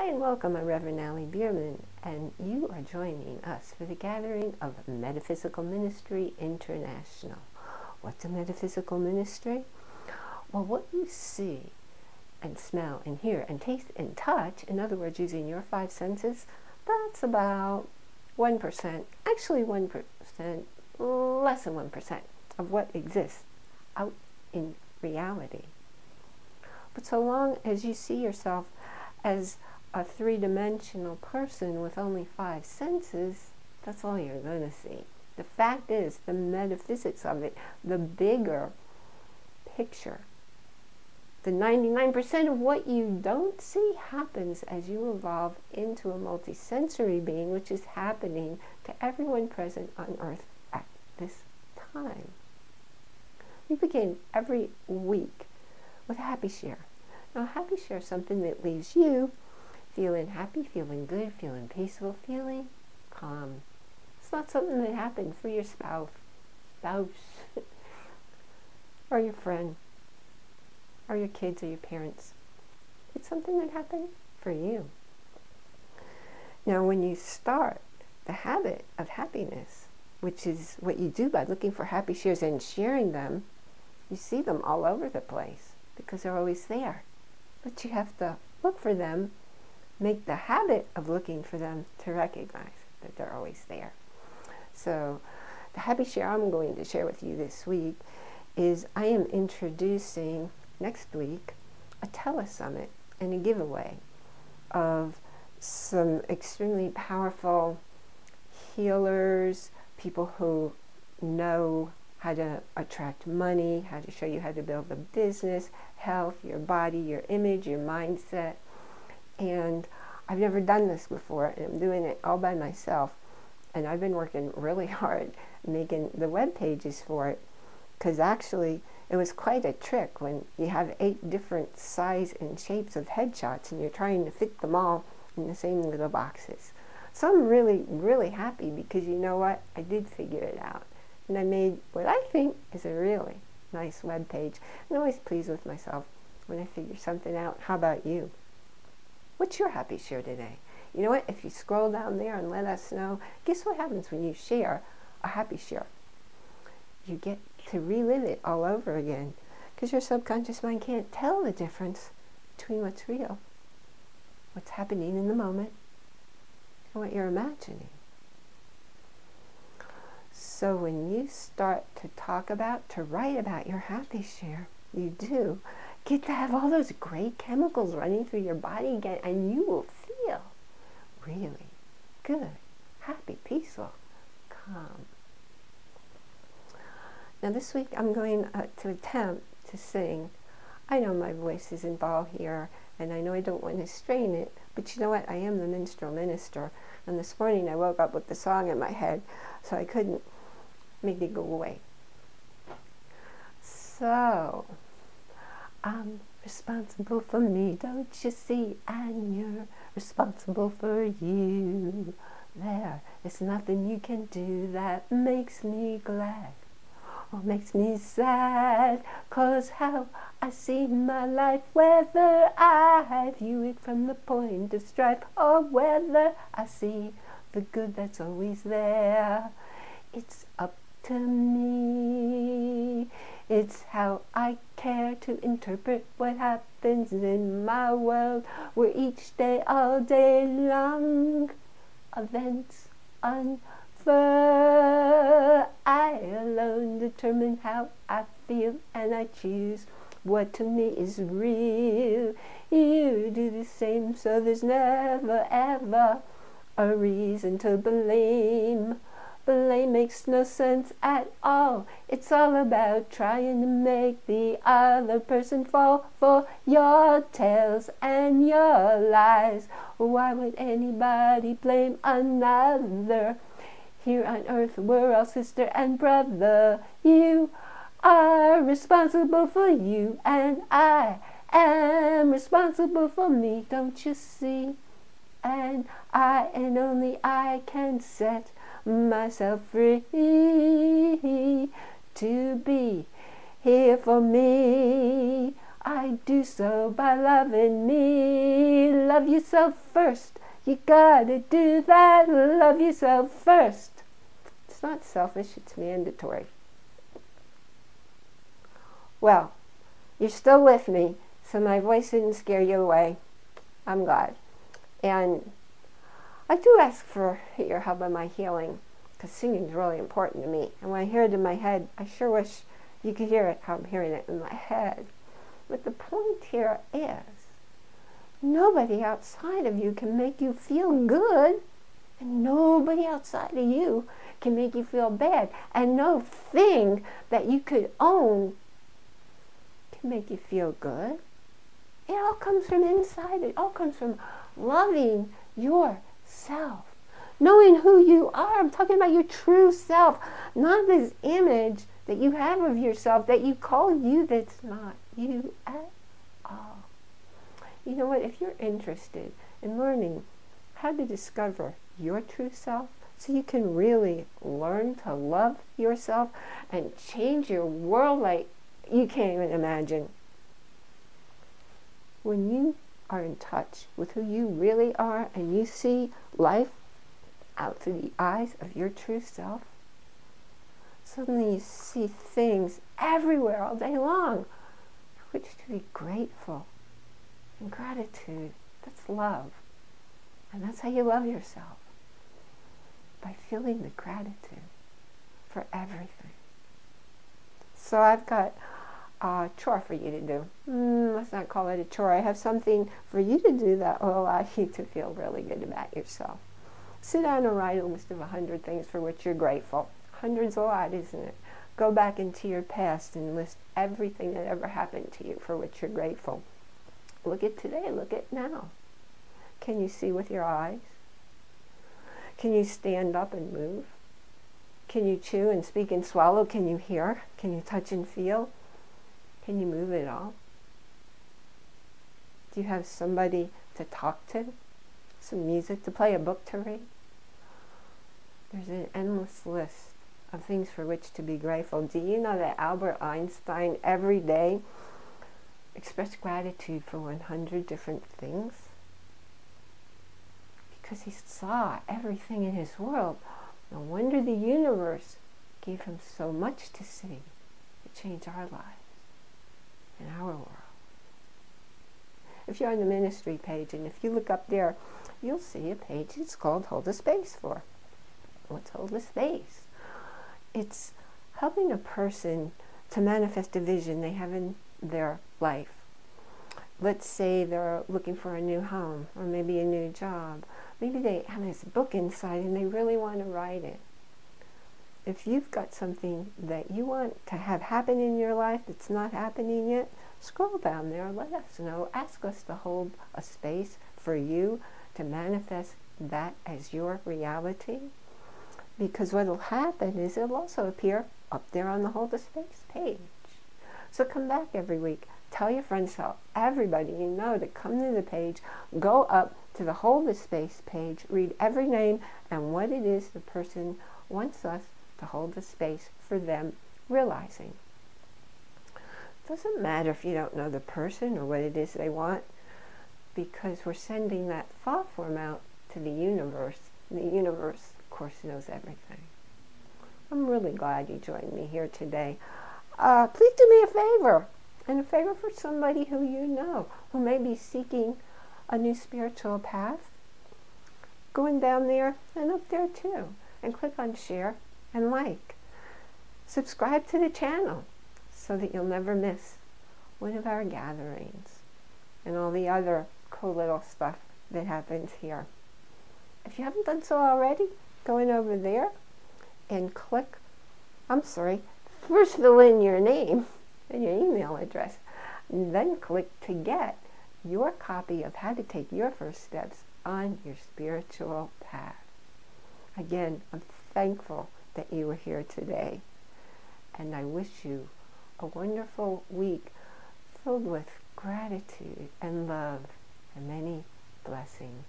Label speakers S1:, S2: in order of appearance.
S1: Hi and welcome, I'm Reverend Allie Bierman, and you are joining us for the gathering of Metaphysical Ministry International. What's a metaphysical ministry? Well, what you see and smell and hear and taste and touch, in other words, using your five senses, that's about 1%, actually 1%, less than 1% of what exists out in reality. But so long as you see yourself as a three-dimensional person with only five senses, that's all you're going to see. The fact is, the metaphysics of it, the bigger picture, the 99% of what you don't see happens as you evolve into a multisensory being, which is happening to everyone present on Earth at this time. We begin every week with a happy share. Now, a happy share is something that leaves you feeling happy, feeling good, feeling peaceful, feeling calm. It's not something that happened for your spouse, or your friend, or your kids, or your parents. It's something that happened for you. Now, when you start the habit of happiness, which is what you do by looking for happy shares and sharing them, you see them all over the place because they're always there. But you have to look for them, make the habit of looking for them to recognize that they're always there. So the happy share I'm going to share with you this week is I am introducing next week a telesummit and a giveaway of some extremely powerful healers, people who know how to attract money, how to show you how to build a business, health, your body, your image, your mindset. And I've never done this before, and I'm doing it all by myself. And I've been working really hard making the web pages for it, because actually it was quite a trick when you have 8 different size and shapes of headshots and you're trying to fit them all in the same little boxes. So I'm really, really happy because you know what? I did figure it out. And I made what I think is a really nice web page. I'm always pleased with myself when I figure something out. How about you? What's your happy share today? You know what? If you scroll down there and let us know, guess what happens when you share a happy share? You get to relive it all over again because your subconscious mind can't tell the difference between what's real, what's happening in the moment, and what you're imagining. So when you start to write about your happy share, you do get to have all those great chemicals running through your body again, and you will feel really good, happy, peaceful, calm. Now this week I'm going to attempt to sing. I know my voice is involved here, and I know I don't want to strain it, but you know what? I am the minstrel minister, and this morning I woke up with the song in my head, so I couldn't make it go away. So, I'm responsible for me, don't you see? And you're responsible for you. There is nothing you can do that makes me glad or makes me sad, 'cause how I see my life, whether I view it from the point of strife or whether I see the good that's always there, it's up to me. It's how I care to interpret what happens in my world, where each day, all day long, events unfurl. I alone determine how I feel, and I choose what to me is real. You do the same, so there's never ever a reason to blame. Blame makes no sense at all. It's all about trying to make the other person fall for your tales and your lies. Why would anybody blame another? Here on earth we're all sister and brother. You are responsible for you, and I am responsible for me, don't you see? And I, and only I, can set myself free to be here for me. I do so by loving me, love yourself first. You gotta do that, love yourself first. It's not selfish, it's mandatory. Well, you're still with me, so my voice didn't scare you away. I'm glad. And I do ask for your help in my healing, because singing is really important to me. And when I hear it in my head, I sure wish you could hear it how I'm hearing it in my head. But the point here is, nobody outside of you can make you feel good, and nobody outside of you can make you feel bad. And no thing that you could own can make you feel good. It all comes from inside. It all comes from loving yourself. Knowing who you are. I'm talking about your true self. Not this image that you have of yourself that you call you that's not you at all. You know what? If you're interested in learning how to discover your true self so you can really learn to love yourself and change your world like you can't even imagine. When you are in touch with who you really are and you see life out through the eyes of your true self, suddenly you see things everywhere all day long for which to be grateful. And gratitude, that's love. And that's how you love yourself. By feeling the gratitude for everything. So I've got a chore for you to do. Let's not call it a chore. I have something for you to do that will allow you to feel really good about yourself. Sit down and write a list of 100 things for which you're grateful. 100's a lot, isn't it? Go back into your past and list everything that ever happened to you for which you're grateful. Look at today, look at now. Can you see with your eyes? Can you stand up and move? Can you chew and speak and swallow? Can you hear? Can you touch and feel? Can you move at all? Do you have somebody to talk to? Some music to play, a book to read? There's an endless list of things for which to be grateful. Do you know that Albert Einstein every day expressed gratitude for 100 different things? Because he saw everything in his world. No wonder the universe gave him so much to see to change our lives and our world. If you're on the ministry page, and if you look up there, you'll see a page. It's called Hold a Space For. What's Hold a Space? It's helping a person to manifest a vision they have in their life. Let's say they're looking for a new home, or maybe a new job. Maybe they have this book inside and they really want to write it. If you've got something that you want to have happen in your life that's not happening yet, scroll down there, let us know, ask us to hold a space for you to manifest that as your reality. Because what will happen is it'll also appear up there on the Hold a Space page. So come back every week. Tell your friends, tell everybody you know to come to the page, go up to the Hold a Space page, read every name and what it is the person wants us to hold a space for them realizing. It doesn't matter if you don't know the person or what it is they want, because we're sending that thought form out to the universe. And the universe, of course, knows everything. I'm really glad you joined me here today. Please do me a favor, and a favor for somebody who you know, who may be seeking a new spiritual path. Going down there and up there too, and click on share and like. Subscribe to the channel so that you'll never miss one of our gatherings and all the other cool little stuff that happens here. If you haven't done so already, go in over there and click, first fill in your name and your email address, and then click to get your copy of How to Take Your First Steps on Your Spiritual Path. Again, I'm thankful that you were here today, and I wish you a wonderful week filled with gratitude and love and many blessings.